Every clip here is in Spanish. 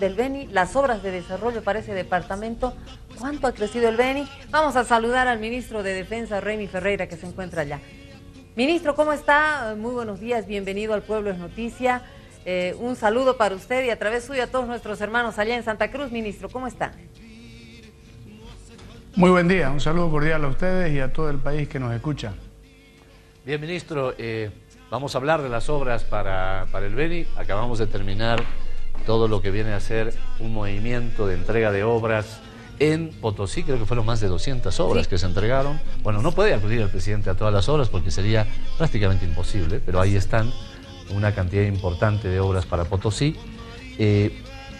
del Beni, las obras de desarrollo para ese departamento. ¿Cuánto ha crecido el Beni? Vamos a saludar al ministro de Defensa, Remy Ferreira, que se encuentra allá. Ministro, ¿cómo está? Muy buenos días, bienvenido al Pueblo es Noticia. Un saludo para usted y a través suyo a todos nuestros hermanos allá en Santa Cruz. Ministro, ¿cómo está? Muy buen día, un saludo cordial a ustedes y a todo el país que nos escucha. Bien, ministro, vamos a hablar de las obras para el Beni. Acabamos de terminar todo lo que viene a ser un movimiento de entrega de obras en Potosí. Creo que fueron más de 200 obras que se entregaron. Bueno, no puede acudir el presidente a todas las obras porque sería prácticamente imposible, pero ahí están una cantidad importante de obras para Potosí.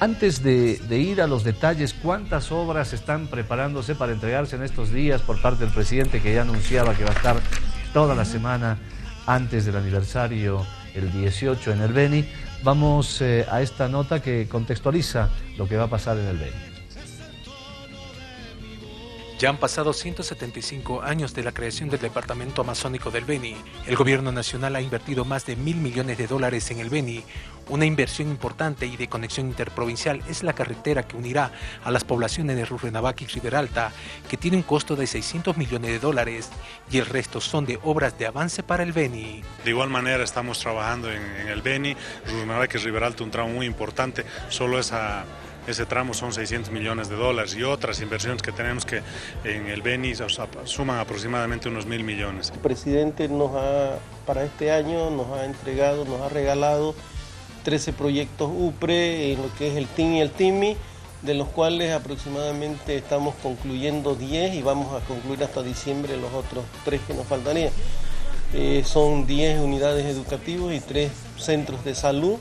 Antes de ir a los detalles, ¿cuántas obras están preparándose para entregarse en estos días por parte del presidente, que ya anunciaba que va a estar toda la semana antes del aniversario, el 18 en el Beni? Vamos a esta nota que contextualiza lo que va a pasar en el Beni. Ya han pasado 175 años de la creación del Departamento Amazónico del Beni. El gobierno nacional ha invertido más de $1.000 millones en el Beni. Una inversión importante y de conexión interprovincial es la carretera que unirá a las poblaciones de Rurrenabaque y Riberalta, que tiene un costo de $600 millones, y el resto son de obras de avance para el Beni. De igual manera estamos trabajando en el Beni, Rurrenabaque y Riberalta, un tramo muy importante. Solo ese tramo son $600 millones y otras inversiones que tenemos que en el Beni suman aproximadamente unos 1.000 millones. El presidente para este año nos ha regalado 13 proyectos UPRE en lo que es el TIN y el TIMI, de los cuales aproximadamente estamos concluyendo 10 y vamos a concluir hasta diciembre los otros 3 que nos faltarían. Son 10 unidades educativas y 3 centros de salud.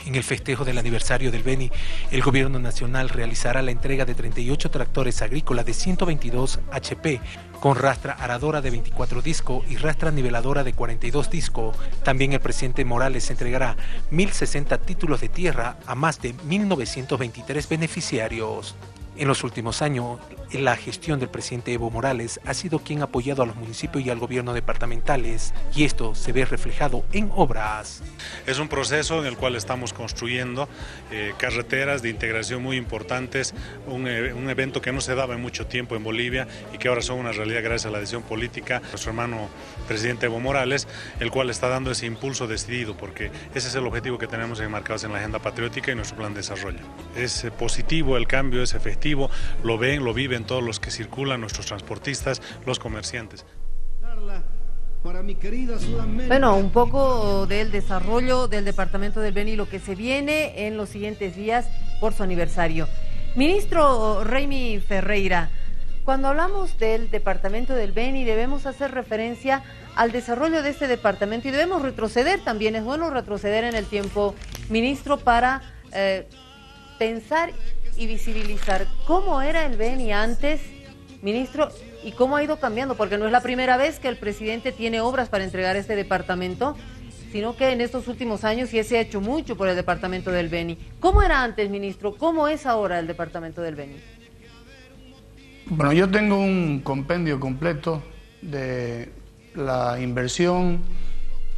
En el festejo del aniversario del Beni, el gobierno nacional realizará la entrega de 38 tractores agrícolas de 122 HP, con rastra aradora de 24 discos y rastra niveladora de 42 discos. También el presidente Morales entregará 1.060 títulos de tierra a más de 1.923 beneficiarios. En los últimos años, la gestión del presidente Evo Morales ha sido quien ha apoyado a los municipios y al gobierno departamentales, y esto se ve reflejado en obras. Es un proceso en el cual estamos construyendo carreteras de integración muy importantes, un evento que no se daba en mucho tiempo en Bolivia y que ahora son una realidad gracias a la decisión política de nuestro hermano presidente Evo Morales, el cual está dando ese impulso decidido, porque ese es el objetivo que tenemos enmarcados en la agenda patriótica y nuestro plan de desarrollo. Es positivo el cambio, es efectivo, lo ven, lo viven todos los que circulan, nuestros transportistas, los comerciantes. Bueno, un poco del desarrollo del departamento del Beni, lo que se viene en los siguientes días por su aniversario. Ministro Remy Ferreira, cuando hablamos del departamento del Beni debemos hacer referencia al desarrollo de este departamento y debemos retroceder también. Es bueno retroceder en el tiempo, ministro, para pensar y visibilizar cómo era el Beni antes, ministro, y cómo ha ido cambiando, porque no es la primera vez que el presidente tiene obras para entregar este departamento, sino que en estos últimos años sí se ha hecho mucho por el departamento del Beni. ¿Cómo era antes, ministro? ¿Cómo es ahora el departamento del Beni? Bueno, yo tengo un compendio completo de la inversión,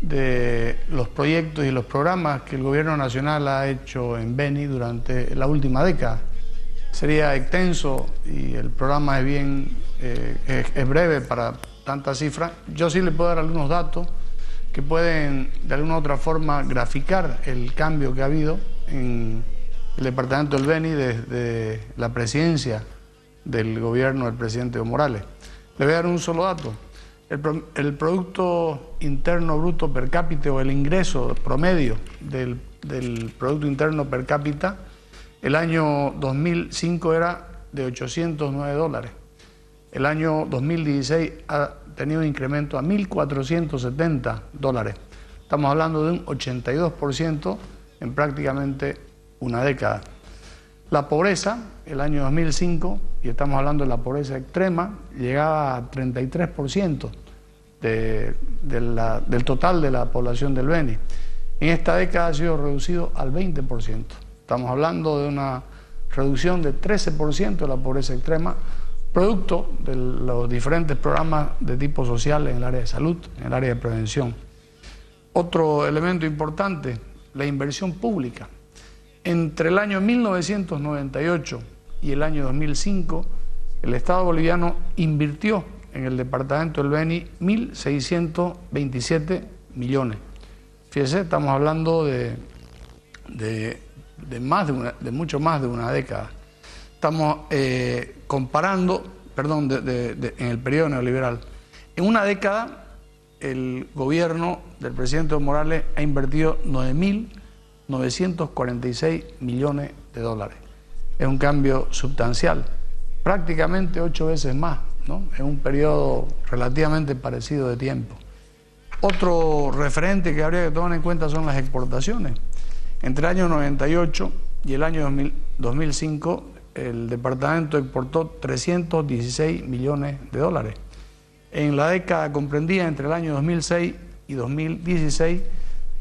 de los proyectos y los programas que el gobierno nacional ha hecho en Beni durante la última década. Sería extenso y el programa es breve para tantas cifras. Yo sí le puedo dar algunos datos que pueden de alguna u otra forma graficar el cambio que ha habido en el departamento del Beni desde la presidencia del gobierno del presidente Evo Morales. Le voy a dar un solo dato. El Producto Interno Bruto per cápita, o el ingreso promedio del Producto Interno per cápita, el año 2005 era de $809. El año 2016 ha tenido un incremento a $1.470. Estamos hablando de un 82% en prácticamente una década. La pobreza, el año 2005, y estamos hablando de la pobreza extrema, llegaba a 33% del total de la población del Beni. En esta década ha sido reducido al 20%. Estamos hablando de una reducción de 13% de la pobreza extrema, producto de los diferentes programas de tipo social en el área de salud, en el área de prevención. Otro elemento importante, la inversión pública. Entre el año 1998 y el año 2005, el Estado boliviano invirtió en el departamento del Beni 1.627 millones. Fíjese, estamos hablando de mucho más de una década. Estamos comparando, perdón, en el periodo neoliberal. En una década, el gobierno del presidente Evo Morales ha invertido 9.946 millones de dólares. Es un cambio sustancial, prácticamente 8 veces más, ¿no? En un periodo relativamente parecido de tiempo. Otro referente que habría que tomar en cuenta son las exportaciones. Entre el año 98 y el año 2005, el departamento exportó 316 millones de dólares. En la década comprendida entre el año 2006 y 2016,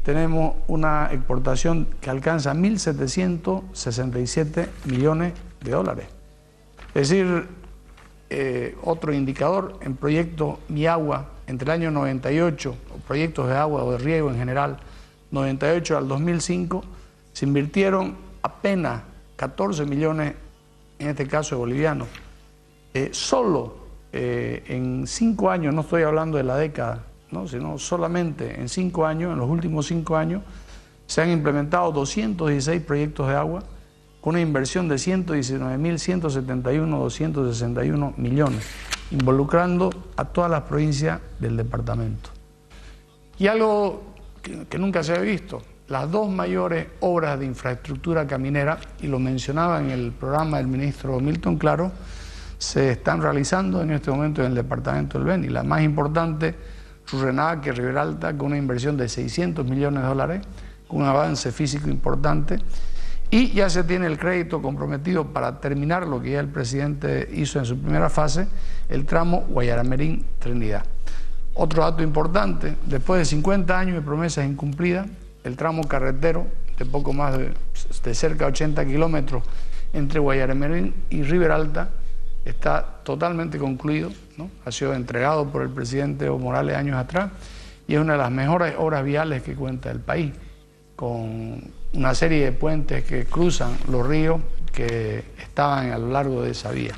tenemos una exportación que alcanza 1.767 millones de dólares. Es decir, otro indicador, en proyectos Mi Agua, entre el año 98, o proyectos de agua o de riego en general, 98 al 2005, se invirtieron apenas 14 millones, en este caso bolivianos. Solo en 5 años, no estoy hablando de la década, ¿no?, sino solamente en 5 años, en los últimos 5 años, se han implementado 216 proyectos de agua con una inversión de 119.171.261 millones, involucrando a todas las provincias del departamento. Y algo que nunca se ha visto, las 2 mayores obras de infraestructura caminera, y lo mencionaba en el programa del ministro Milton Claro, se están realizando en este momento en el departamento del Beni. La más importante, Churrenabaque, Riberalta, con una inversión de 600 millones de dólares, con un avance físico importante, y ya se tiene el crédito comprometido para terminar lo que ya el presidente hizo en su primera fase, el tramo Guayaramerín-Trinidad. Otro dato importante, después de 50 años de promesas incumplidas, el tramo carretero de poco más de cerca de 80 kilómetros entre Guayaramerín y Riberalta está totalmente concluido, ¿no? Ha sido entregado por el presidente Evo Morales años atrás y es una de las mejores obras viales que cuenta el país, con una serie de puentes que cruzan los ríos que estaban a lo largo de esa vía.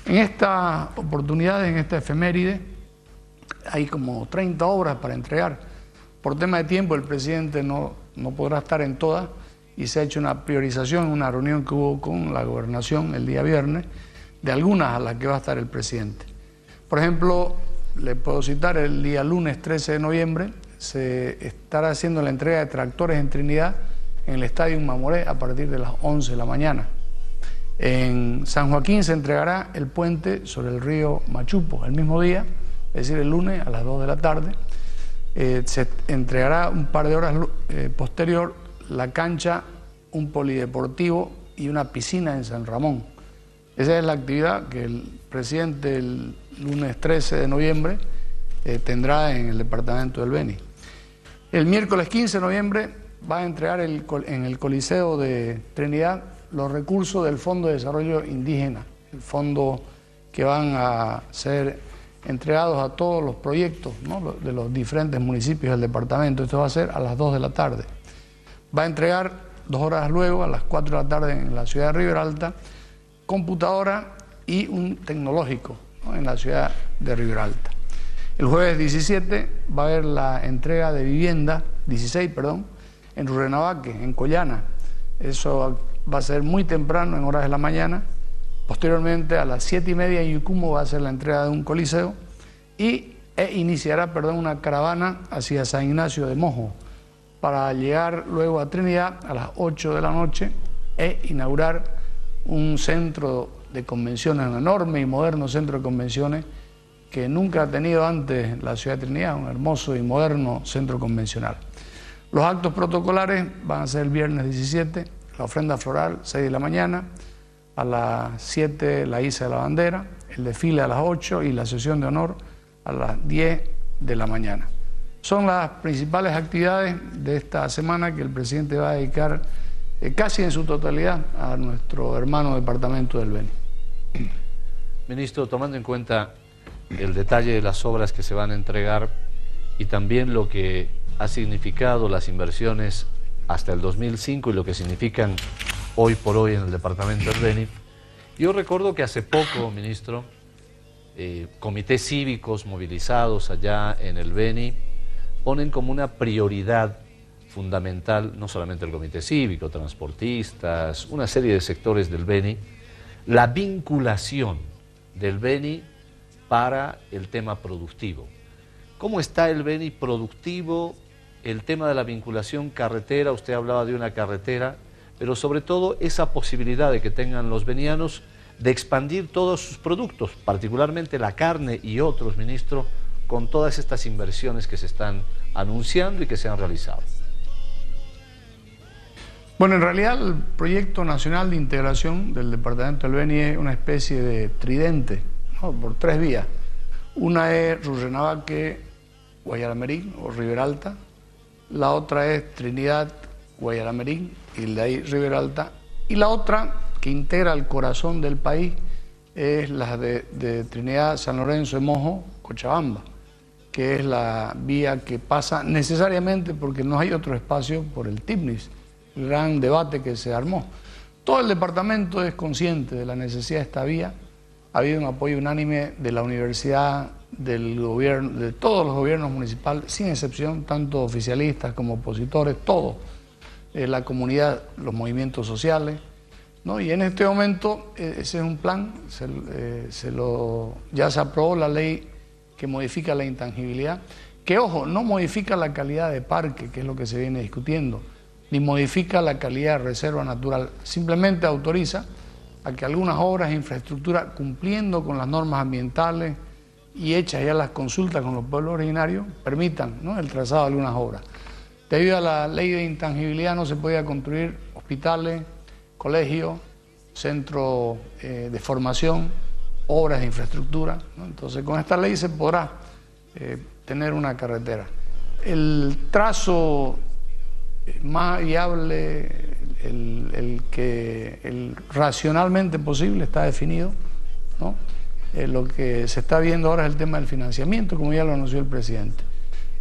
En esta oportunidad, en esta efeméride, hay como 30 obras para entregar. Por tema de tiempo el presidente no podrá estar en todas y se ha hecho una priorización en una reunión que hubo con la gobernación el día viernes de algunas a las que va a estar el presidente. Por ejemplo, le puedo citar, el día lunes 13 de noviembre se estará haciendo la entrega de tractores en Trinidad en el Estadio Mamoré a partir de las 11 de la mañana. En San Joaquín se entregará el puente sobre el río Machupo el mismo día, es decir, el lunes a las 2 de la tarde. Se entregará un par de horas posterior la cancha, un polideportivo y una piscina en San Ramón. Esa es la actividad que el presidente el lunes 13 de noviembre tendrá en el departamento del Beni. El miércoles 15 de noviembre va a entregar en el Coliseo de Trinidad los recursos del Fondo de Desarrollo Indígena, el fondo que van a ser entregados a todos los proyectos, ¿no?, de los diferentes municipios del departamento. Esto va a ser a las 2 de la tarde. Va a entregar 2 horas luego, a las 4 de la tarde en la ciudad de Riberalta, computadora y un tecnológico, ¿no?, en la ciudad de Riberalta. El jueves 17 va a haber la entrega de vivienda, 16, perdón, en Churrenabaque, en Collana. Eso va a ser muy temprano, en horas de la mañana. Posteriormente, a las 7:30 en Yucumo va a ser la entrega de un coliseo y iniciará, una caravana hacia San Ignacio de Mojo para llegar luego a Trinidad a las 8 de la noche e inaugurar un centro de convenciones, un enorme y moderno centro de convenciones que nunca ha tenido antes la ciudad de Trinidad, un hermoso y moderno centro convencional. Los actos protocolares van a ser el viernes 17, la ofrenda floral, 6 de la mañana, a las 7 la iza de la bandera, el desfile a las 8 y la sesión de honor a las 10 de la mañana. Son las principales actividades de esta semana que el presidente va a dedicar casi en su totalidad a nuestro hermano departamento del Beni. Ministro, tomando en cuenta el detalle de las obras que se van a entregar y también lo que ha significado las inversiones hasta el 2005 y lo que significan hoy por hoy en el departamento del Beni. Yo recuerdo que hace poco, ministro, comités cívicos movilizados allá en el Beni ponen como una prioridad fundamental, no solamente el comité cívico, transportistas, una serie de sectores del Beni, la vinculación del Beni para el tema productivo. ¿Cómo está el Beni productivo? El tema de la vinculación carretera, usted hablaba de una carretera, pero sobre todo esa posibilidad de que tengan los benianos de expandir todos sus productos, particularmente la carne y otros, ministro, con todas estas inversiones que se están anunciando y que se han realizado. Bueno, en realidad el proyecto nacional de integración del departamento del Beni es una especie de tridente, ¿no? Por 3 vías. Una es Rurrenabaque, Guayaramerín o Riberalta. La otra es Trinidad, Guayaramerín y de ahí Riberalta. Y la otra, que integra el corazón del país, es la de Trinidad, San Lorenzo de Mojo, Cochabamba, que es la vía que pasa necesariamente porque no hay otro espacio por el TIPNIS, el gran debate que se armó. Todo el departamento es consciente de la necesidad de esta vía. Ha habido un apoyo unánime de la universidad, del gobierno, de todos los gobiernos municipales, sin excepción, tanto oficialistas como opositores, todos, la comunidad, los movimientos sociales, ¿no? Y en este momento ese es un plan, ya se aprobó la ley que modifica la intangibilidad, que ojo, no modifica la calidad de parque, que es lo que se viene discutiendo, ni modifica la calidad de reserva natural, simplemente autoriza a que algunas obras de infraestructura, cumpliendo con las normas ambientales y hechas ya las consultas con los pueblos originarios, permitan, ¿no?, el trazado de algunas obras. Debido a la ley de intangibilidad no se podía construir hospitales, colegios, centros de formación, obras de infraestructura, ¿no? Entonces con esta ley se podrá tener una carretera. El trazo más viable, el racionalmente posible está definido, ¿no? Lo que se está viendo ahora es el tema del financiamiento, como ya lo anunció el presidente.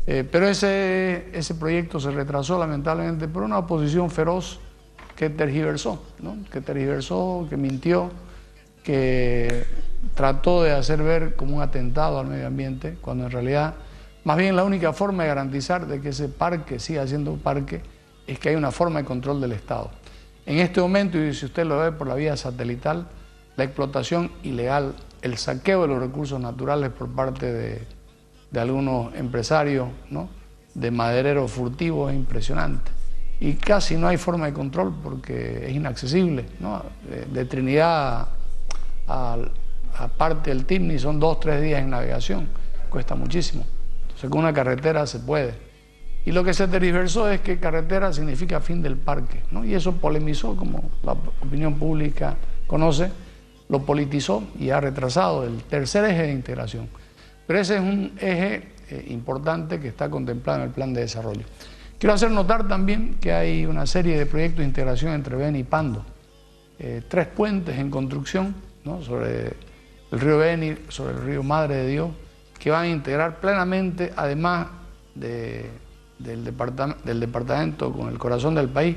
Pero ese proyecto se retrasó lamentablemente por una oposición feroz que tergiversó, ¿no? Que mintió, que trató de hacer ver como un atentado al medio ambiente, cuando en realidad, más bien la única forma de garantizar de que ese parque siga siendo un parque es que hay una forma de control del Estado. En este momento, y si usted lo ve por la vía satelital, la explotación ilegal, el saqueo de los recursos naturales por parte de algunos empresarios, ¿no?, de madereros furtivos es impresionante. Y casi no hay forma de control porque es inaccesible, ¿no? De Trinidad a parte del TIPNI son 2 o 3 días en navegación, cuesta muchísimo. Entonces con una carretera se puede. Y lo que se tergiversó es que carretera significa fin del parque, ¿no? Y eso polemizó, como la opinión pública conoce, lo politizó y ha retrasado el tercer eje de integración. Pero ese es un eje importante que está contemplado en el plan de desarrollo. Quiero hacer notar también que hay una serie de proyectos de integración entre Beni y Pando. 3 puentes en construcción, ¿no?, sobre el río Beni, sobre el río Madre de Dios, que van a integrar plenamente, además del departamento con el corazón del país,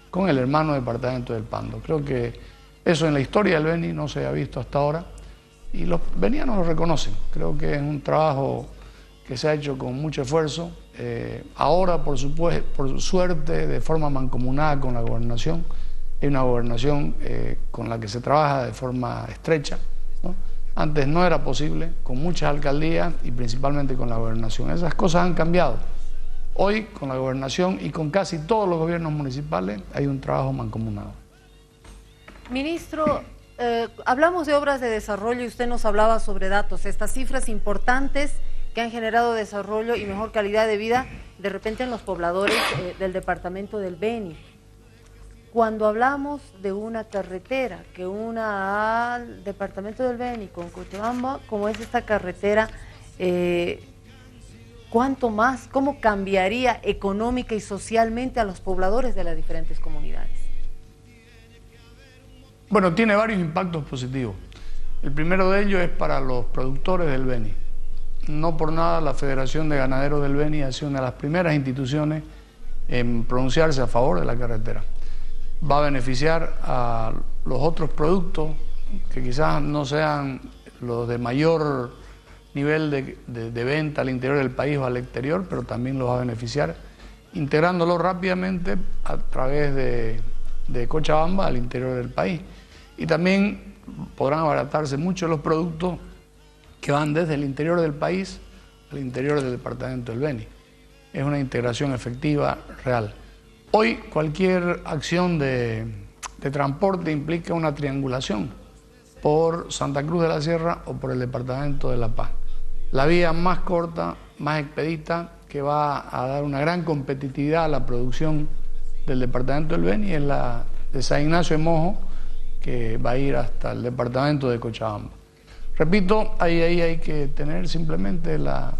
con el hermano departamento del Pando. Creo que eso en la historia del Beni no se ha visto hasta ahora y los benianos lo reconocen. Creo que es un trabajo que se ha hecho con mucho esfuerzo. Ahora, por suerte, de forma mancomunada con la gobernación. Hay una gobernación con la que se trabaja de forma estrecha, ¿no? Antes no era posible, con muchas alcaldías y principalmente con la gobernación. Esas cosas han cambiado. Hoy, con la gobernación y con casi todos los gobiernos municipales, hay un trabajo mancomunado. Ministro, hablamos de obras de desarrollo y usted nos hablaba sobre datos, estas cifras importantes que han generado desarrollo y mejor calidad de vida de repente en los pobladores del departamento del Beni. Cuando hablamos de una carretera que una al departamento del Beni con Cochabamba, como es esta carretera, ¿cuánto más, cómo cambiaría económica y socialmente a los pobladores de las diferentes comunidades? Bueno, tiene varios impactos positivos. El primero de ellos es para los productores del Beni. No por nada la Federación de Ganaderos del Beni ha sido una de las primeras instituciones en pronunciarse a favor de la carretera. Va a beneficiar a los otros productos que quizás no sean los de mayor nivel de venta al interior del país o al exterior, pero también los va a beneficiar integrándolo rápidamente a través de Cochabamba al interior del país. Y también podrán abaratarse mucho los productos que van desde el interior del país al interior del departamento del Beni. Es una integración efectiva, real. Hoy cualquier acción de transporte implica una triangulación por Santa Cruz de la Sierra o por el departamento de La Paz. La vía más corta, más expedita, que va a dar una gran competitividad a la producción del departamento del Beni es la de San Ignacio de Mojo, que va a ir hasta el departamento de Cochabamba. Repito, ahí hay que tener simplemente la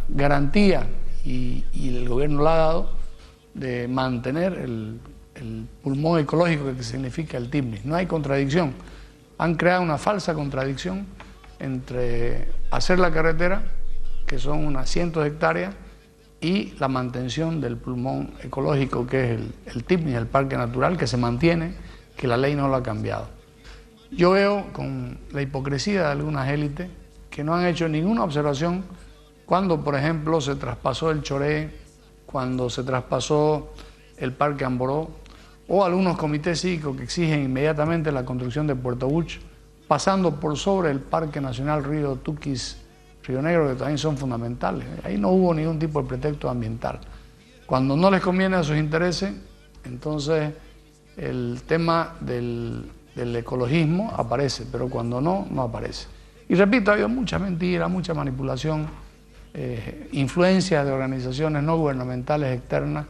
garantía, y el gobierno la ha dado, de mantener el pulmón ecológico que significa el TIMNI. No hay contradicción. Han creado una falsa contradicción entre hacer la carretera, que son unas cientos de hectáreas, y la mantención del pulmón ecológico, que es el TIMNI, el Parque Natural, que se mantiene, que la ley no lo ha cambiado. Yo veo con la hipocresía de algunas élites que no han hecho ninguna observación cuando, por ejemplo, se traspasó el Choré, cuando se traspasó el Parque Amboró, o algunos comités cívicos que exigen inmediatamente la construcción de Puerto Buch, pasando por sobre el Parque Nacional Río Tuquis, Río Negro, que también son fundamentales. Ahí no hubo ningún tipo de pretexto ambiental. Cuando no les conviene a sus intereses, entonces el tema del ecologismo aparece, pero cuando no, no aparece. Y repito, ha habido mucha mentira, mucha manipulación, influencias de organizaciones no gubernamentales externas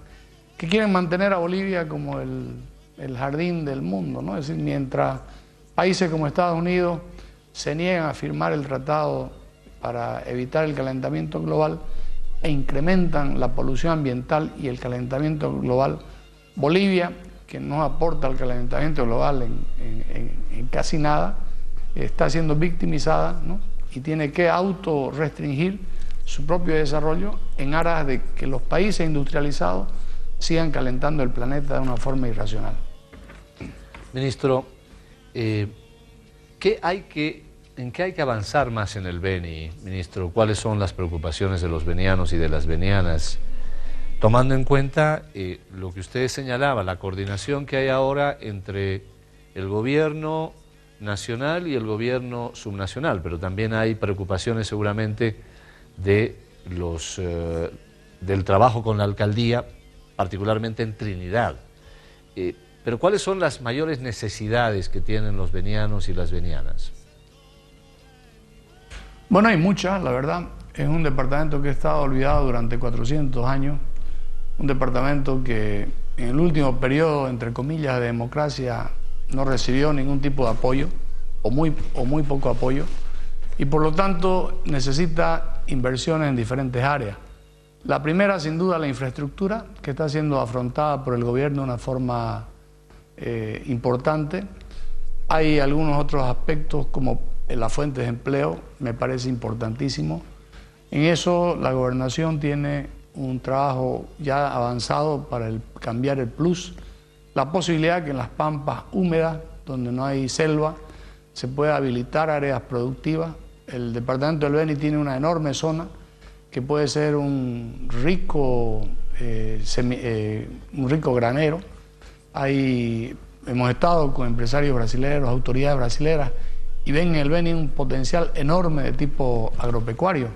que quieren mantener a Bolivia como el jardín del mundo, ¿no? Es decir, mientras países como Estados Unidos se niegan a firmar el tratado para evitar el calentamiento global e incrementan la polución ambiental y el calentamiento global, Bolivia, que no aporta al calentamiento global en casi nada, está siendo victimizada, ¿no? Y tiene que autorrestringir su propio desarrollo en aras de que los países industrializados sigan calentando el planeta de una forma irracional. Ministro, ¿en qué hay que avanzar más en el Beni, ministro? ¿Cuáles son las preocupaciones de los benianos y de las benianas? Tomando en cuenta lo que usted señalaba, la coordinación que hay ahora entre el gobierno nacional y el gobierno subnacional, pero también hay preocupaciones seguramente del trabajo con la alcaldía, particularmente en Trinidad. Pero ¿cuáles son las mayores necesidades que tienen los benianos y las benianas? Bueno, hay muchas, la verdad. Es un departamento que ha estado olvidado durante 400 años, un departamento que en el último periodo, entre comillas, de democracia no recibió ningún tipo de apoyo, o muy poco apoyo, y por lo tanto necesita inversiones en diferentes áreas. La primera, sin duda, la infraestructura, que está siendo afrontada por el gobierno de una forma importante. Hay algunos otros aspectos como las fuentes de empleo, me parece importantísimo. En eso la gobernación tiene un trabajo ya avanzado para cambiar el plus, la posibilidad que en las pampas húmedas, donde no hay selva, se pueda habilitar áreas productivas. El departamento del Beni tiene una enorme zona que puede ser un rico granero. Hemos estado con empresarios brasileños, autoridades brasileras, y ven en el Beni un potencial enorme de tipo agropecuario.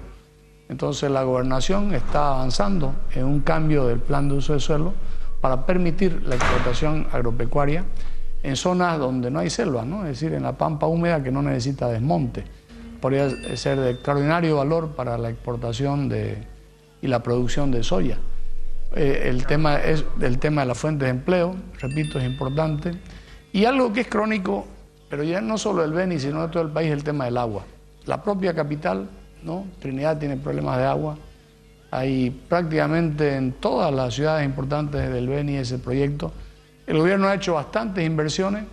Entonces la gobernación está avanzando en un cambio del plan de uso de suelo para permitir la explotación agropecuaria en zonas donde no hay selva, ¿no? Es decir, en la pampa húmeda que no necesita desmonte. Podría ser de extraordinario valor para la exportación y la producción de soya. El tema de las fuentes de empleo, repito, es importante. Y algo que es crónico, pero ya no solo del Beni, sino de todo el país, el tema del agua. La propia capital, ¿no? Trinidad tiene problemas de agua. Hay prácticamente en todas las ciudades importantes del Beni ese proyecto. El gobierno ha hecho bastantes inversiones.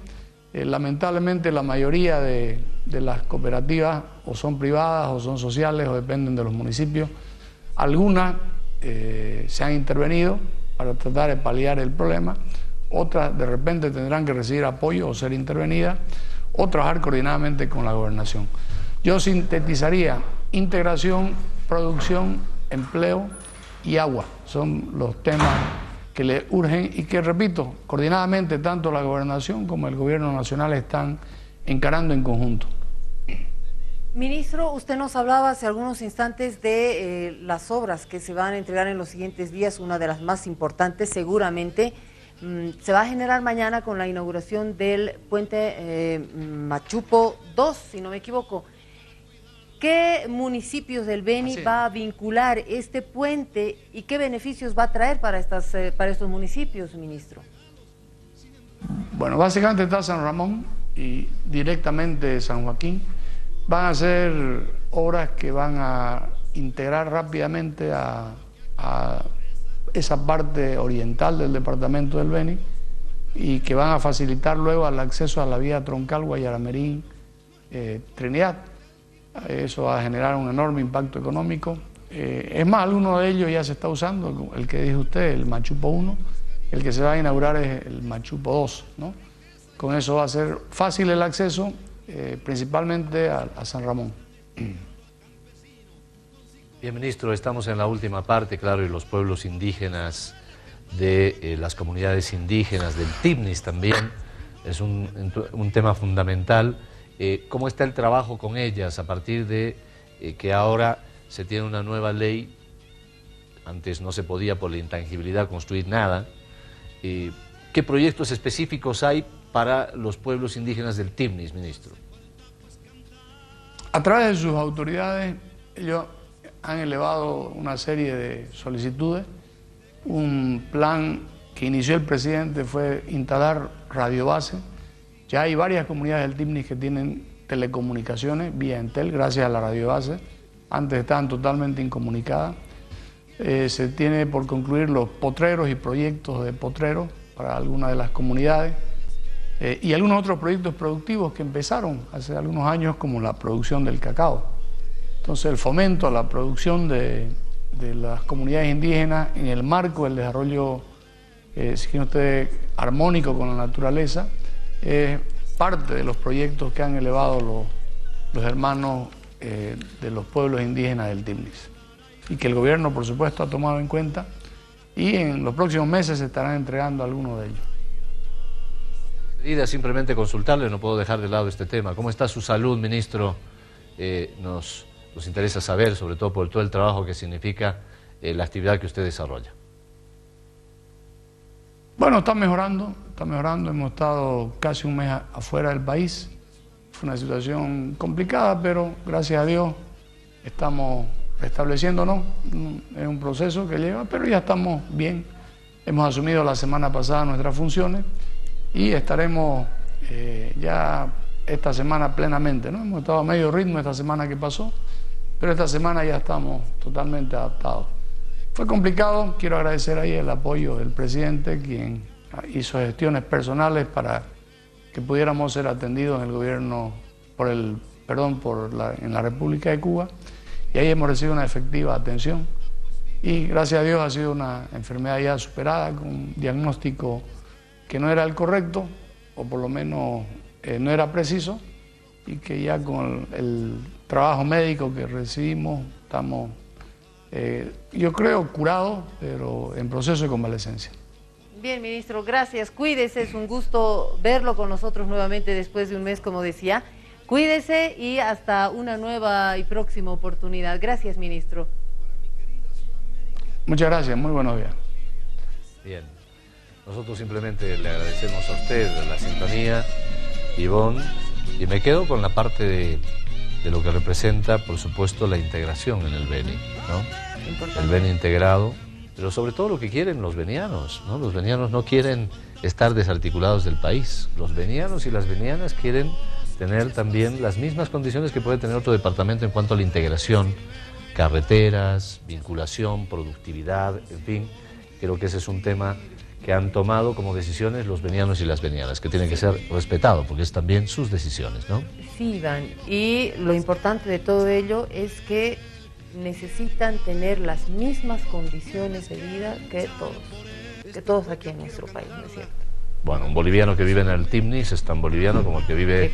Lamentablemente la mayoría de las cooperativas o son privadas o son sociales o dependen de los municipios. Algunas se han intervenido para tratar de paliar el problema, otras de repente tendrán que recibir apoyo o ser intervenidas, o trabajar coordinadamente con la gobernación. Yo sintetizaría: integración, producción, empleo y agua. Son los temas que le urgen y que, repito, coordinadamente tanto la gobernación como el gobierno nacional están encarando en conjunto. Ministro, usted nos hablaba hace algunos instantes de las obras que se van a entregar en los siguientes días. Una de las más importantes seguramente se va a generar mañana con la inauguración del puente Machupo 2, si no me equivoco. ¿Qué municipios del Beni va a vincular este puente y qué beneficios va a traer para estos municipios, ministro? Bueno, básicamente está San Ramón y directamente San Joaquín. Van a ser obras que van a integrar rápidamente a esa parte oriental del departamento del Beni y que van a facilitar luego el acceso a la vía troncal Guayaramerín Trinidad. Eso va a generar un enorme impacto económico. Es más, alguno de ellos ya se está usando, el que dijo usted, el Machupo 1, el que se va a inaugurar es el Machupo 2, ¿no? Con eso va a ser fácil el acceso, principalmente a San Ramón. Bien, ministro, estamos en la última parte, claro, y los pueblos indígenas de las comunidades indígenas, del TIMNIS también, es un tema fundamental. ¿Cómo está el trabajo con ellas a partir de que ahora se tiene una nueva ley? Antes no se podía por la intangibilidad construir nada. ¿Qué proyectos específicos hay para los pueblos indígenas del TIMNIS, ministro? A través de sus autoridades, ellos han elevado una serie de solicitudes. Un plan que inició el presidente fue instalar radiobase. Ya hay varias comunidades del TIMNIS que tienen telecomunicaciones vía Entel, gracias a la radiobase. Antes estaban totalmente incomunicadas. Se tiene por concluir los potreros y proyectos de potreros para algunas de las comunidades. Y algunos otros proyectos productivos que empezaron hace algunos años, como la producción del cacao. Entonces, el fomento a la producción de las comunidades indígenas en el marco del desarrollo, si quieren ustedes, armónico con la naturaleza, es parte de los proyectos que han elevado los hermanos de los pueblos indígenas del TIMNIS y que el gobierno, por supuesto, ha tomado en cuenta, y en los próximos meses se estarán entregando algunos de ellos. Simplemente consultarle, no puedo dejar de lado este tema. ¿Cómo está su salud, ministro? Nos interesa saber, sobre todo por todo el trabajo que significa la actividad que usted desarrolla. Bueno, está mejorando. Hemos estado casi un mes afuera del país. Fue una situación complicada, pero gracias a Dios estamos restableciéndonos. Es un proceso que lleva, pero ya estamos bien. Hemos asumido la semana pasada nuestras funciones y estaremos ya esta semana plenamente, ¿no? Hemos estado a medio ritmo esta semana que pasó, pero esta semana ya estamos totalmente adaptados. Fue complicado, quiero agradecer ahí el apoyo del presidente, quien hizo gestiones personales para que pudiéramos ser atendidos en el gobierno, en la República de Cuba, y ahí hemos recibido una efectiva atención. Y gracias a Dios ha sido una enfermedad ya superada, con un diagnóstico que no era el correcto, o por lo menos no era preciso, y que ya con el trabajo médico que recibimos estamos, yo creo, curados, pero en proceso de convalescencia. Bien, ministro, gracias. Cuídese, es un gusto verlo con nosotros nuevamente después de un mes, como decía. Cuídese y hasta una nueva y próxima oportunidad. Gracias, ministro. Muchas gracias, muy buenos días. Bien, nosotros simplemente le agradecemos a usted la sintonía, Ivonne, y me quedo con la parte de lo que representa, por supuesto, la integración en el Beni, ¿no? Importante. El Beni integrado, pero sobre todo lo que quieren los benianos, ¿no? Los benianos no quieren estar desarticulados del país. Los benianos y las benianas quieren tener también las mismas condiciones que puede tener otro departamento en cuanto a la integración, carreteras, vinculación, productividad, en fin. Creo que ese es un tema que han tomado como decisiones los benianos y las benianas, que tienen que ser respetados, porque es también sus decisiones, ¿no? Sí, Iván, y lo importante de todo ello es que necesitan tener las mismas condiciones de vida que todos. que todos aquí en nuestro país, ¿no es cierto? Bueno, un boliviano que vive en el Timnis es tan boliviano como el que vive